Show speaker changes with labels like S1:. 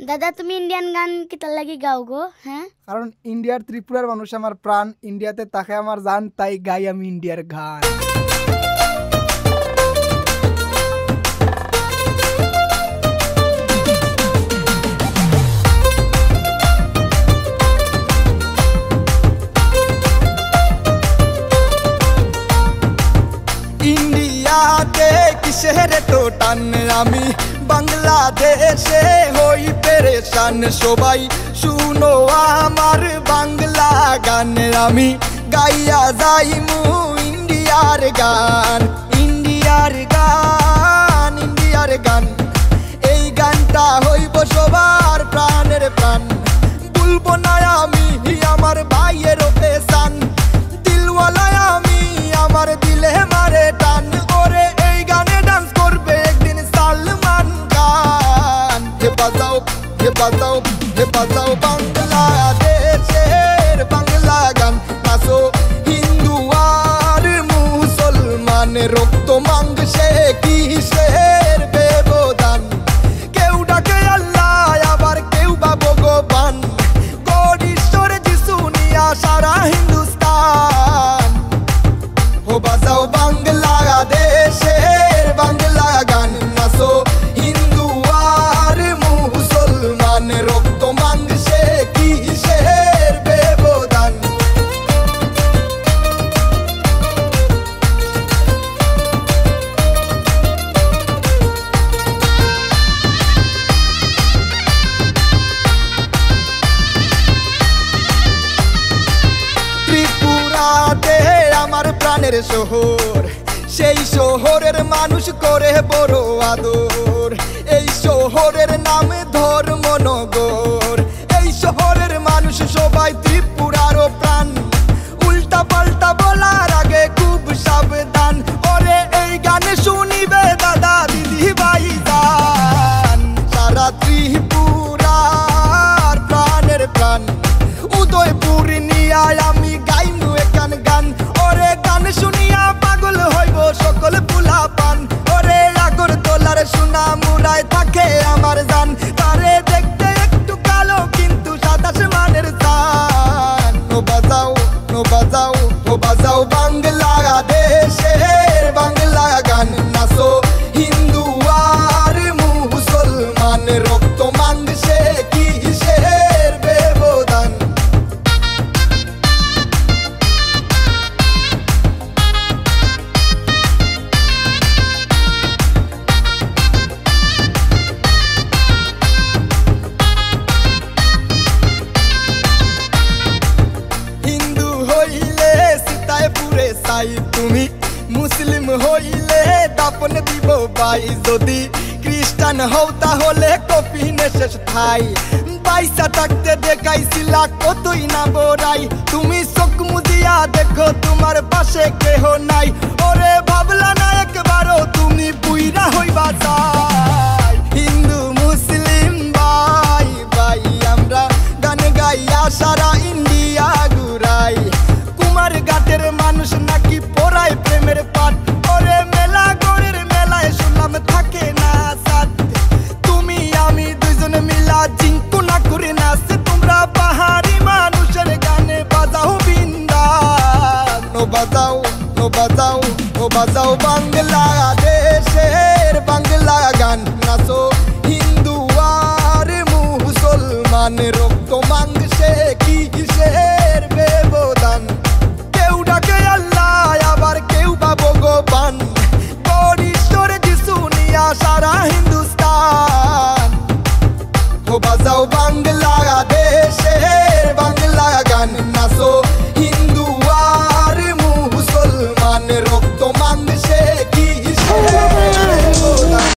S1: দাদা তুমি ইন্ডিয়ান গান কিতার লাগি গাও গো? হ্যাঁ,
S2: কারণ ইন্ডিয়ার ত্রিপুরার মানুষ আমার প্রাণ, ইন্ডিয়াতে তাকে আমার জান, তাই গাই আমি ইন্ডিয়ার গান। ইন্ডিয়াতে কিসের তো টান, আমি বাংলাদেশে হই পেরেশান। সবাই শুনো আমার বাংলা গান, আমি গাইয়া যাইমু ইন্ডিয়ার গান। ইন্ডিয়ার গান, ইন্ডিয়ার গান, এই গানটা হইব সবার প্রাণের প্রাণ। বলবো না আমি আমার ভাইয়ের পেশান, দিলওয়ালা আমি আমার দিলে মারে টান। ওরে এই গানে ডান্স করবে একদিন সালমান খান। হে বাজাও, হে বাজাও, হে বাজাও বাংলাদেশের বাংলা গান। নাচো হিন্দু আর মুসলমান, রক্ত মাংসে কিসের ব্যবধান। কেউ ডাকে আল্লাহ আবার কেউ বা ভগবান, গড ঈশ্বর যিশু নিয়া সারা হিন্দুস্তান। ও বাজাও বাংলাদেশের বাংলা গান, নাচো হিন্দু আর মুসলমান, রক্ত মাংসে কিসের ব্যবধান। ত্রিপুরাতে আমার প্রাণের শহর, সেই শহরের মানুষ করে বড় আদর। এই শহরের নাম ধর্মনগর, এই শহরের মানুষ সবাই ত্রিপুরারও প্রাণ। উল্টা পাল্টা বলার আগে খুব সাবধান। ওরে এই গানে শুনিবে দাদা দিদি ভাই যান, সারা ত্রিপুরার প্রাণের প্রাণ। উদয়পুর নিয়া আমি গাইমু এখান গান। ওরে গান শুনিয়া পাগল হইব সকল পুলা পান। ওরে আগরতলার সোনা মুরায় থাকে আমার জান, তারে দেখতে একটু কালো কিন্তু সাদা মানের চান। ও বাজাও, ও বাজাও, ও বাজাও বাংলাদেশের বাংলা গান, নাচো হিন্দু আর মুসলমান, রক্ত মাংসে কিসের ব্যবধান। হিন্দু হইলে সীতায় পুরে চাই তুমি, মুসলিম হইলে দাপন দিব ভাই। যদি খ্রিস্টান হও তাহলে কফিনে শেষ ঠাই। পয়সা থাকতে দেখাইছিলা কতই না বড়াই, তুমি চোখ মুদিয়া দেখো তোমার পাশে কেহ নাই। ওরে ভাবলা না একবারও তুমি বুইরা হইবা যায়।